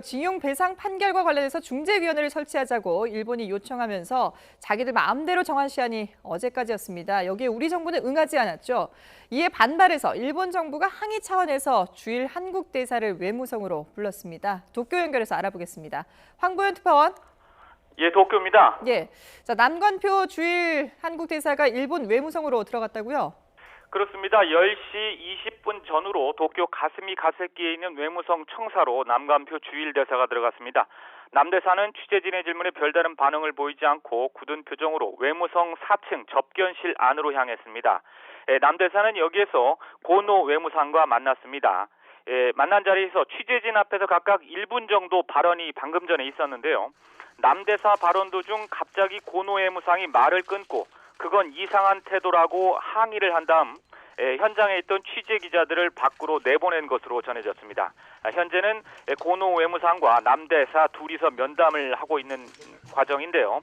징용 배상 판결과 관련해서 중재위원회를 설치하자고 일본이 요청하면서 자기들 마음대로 정한 시한이 어제까지였습니다. 여기에 우리 정부는 응하지 않았죠. 이에 반발해서 일본 정부가 항의 차원에서 주일 한국 대사를 외무성으로 불렀습니다. 도쿄 연결해서 알아보겠습니다. 황보현 특파원. 예, 도쿄입니다. 예, 자, 남관표 주일 한국 대사가 일본 외무성으로 들어갔다고요? 그렇습니다. 10시 20분 전후로 도쿄 가스미 가세키에 있는 외무성 청사로 남관표 주일 대사가 들어갔습니다. 남 대사는 취재진의 질문에 별다른 반응을 보이지 않고 굳은 표정으로 외무성 4층 접견실 안으로 향했습니다. 남 대사는 여기에서 고노 외무상과 만났습니다. 만난 자리에서 취재진 앞에서 각각 1분 정도 발언이 방금 전에 있었는데요. 남 대사 발언 도중 갑자기 고노 외무상이 말을 끊고 그건 이상한 태도라고 항의를 한 다음 현장에 있던 취재 기자들을 밖으로 내보낸 것으로 전해졌습니다. 현재는 고노 외무상과 남 대사 둘이서 면담을 하고 있는 과정인데요.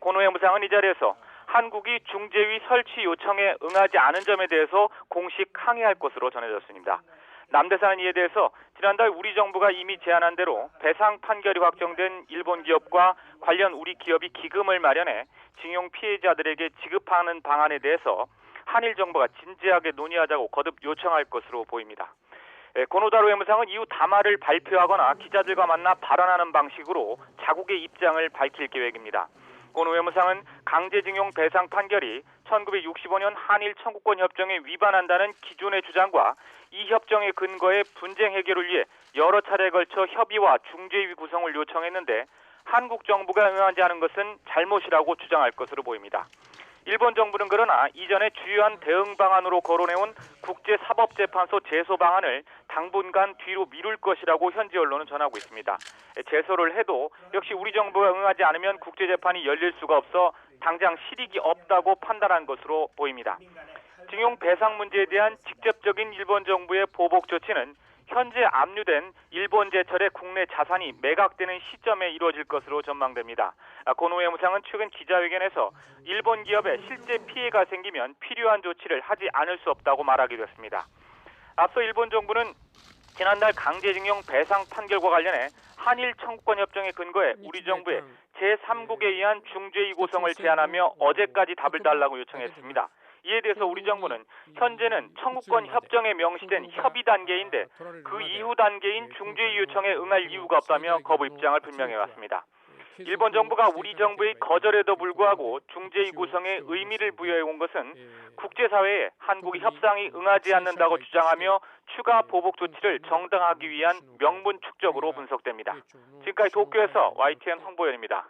고노 외무상은 이 자리에서 한국이 중재위 설치 요청에 응하지 않은 점에 대해서 공식 항의할 것으로 전해졌습니다. 남 대사는 이에 대해서 지난달 우리 정부가 이미 제안한 대로 배상 판결이 확정된 일본 기업과 관련 우리 기업이 기금을 마련해 징용 피해자들에게 지급하는 방안에 대해서 한일 정부가 진지하게 논의하자고 거듭 요청할 것으로 보입니다. 고노다로 외무상은 이후 담화를 발표하거나 기자들과 만나 발언하는 방식으로 자국의 입장을 밝힐 계획입니다. 고노 외무상은 강제징용 배상 판결이 1965년 한일 청구권 협정에 위반한다는 기존의 주장과 이 협정의 근거에 분쟁 해결을 위해 여러 차례에 걸쳐 협의와 중재위 구성을 요청했는데 한국 정부가 응하지 않은 것은 잘못이라고 주장할 것으로 보입니다. 일본 정부는 그러나 이전에 주요한 대응 방안으로 거론해온 국제사법재판소 제소 방안을 당분간 뒤로 미룰 것이라고 현지 언론은 전하고 있습니다. 제소를 해도 역시 우리 정부가 응하지 않으면 국제재판이 열릴 수가 없어 당장 실익이 없다고 판단한 것으로 보입니다. 징용 배상 문제에 대한 직접적인 일본 정부의 보복 조치는 현재 압류된 일본 제철의 국내 자산이 매각되는 시점에 이루어질 것으로 전망됩니다. 고노 외무상은 최근 기자회견에서 일본 기업에 실제 피해가 생기면 필요한 조치를 하지 않을 수 없다고 말하기도 했습니다. 앞서 일본 정부는 지난달 강제징용 배상 판결과 관련해 한일 청구권 협정의 근거에 우리 정부에 제3국에 의한 중재위 구성을 제안하며 어제까지 답을 달라고 요청했습니다. 이에 대해서 우리 정부는 현재는 청구권 협정에 명시된 협의 단계인데 그 이후 단계인 중재위 요청에 응할 이유가 없다며 거부 입장을 분명해왔습니다. 일본 정부가 우리 정부의 거절에도 불구하고 중재위 구성에 의미를 부여해온 것은 국제사회에 한국이 협상에 응하지 않는다고 주장하며 추가 보복 조치를 정당화하기 위한 명분 축적으로 분석됩니다. 지금까지 도쿄에서 YTN 황보현입니다.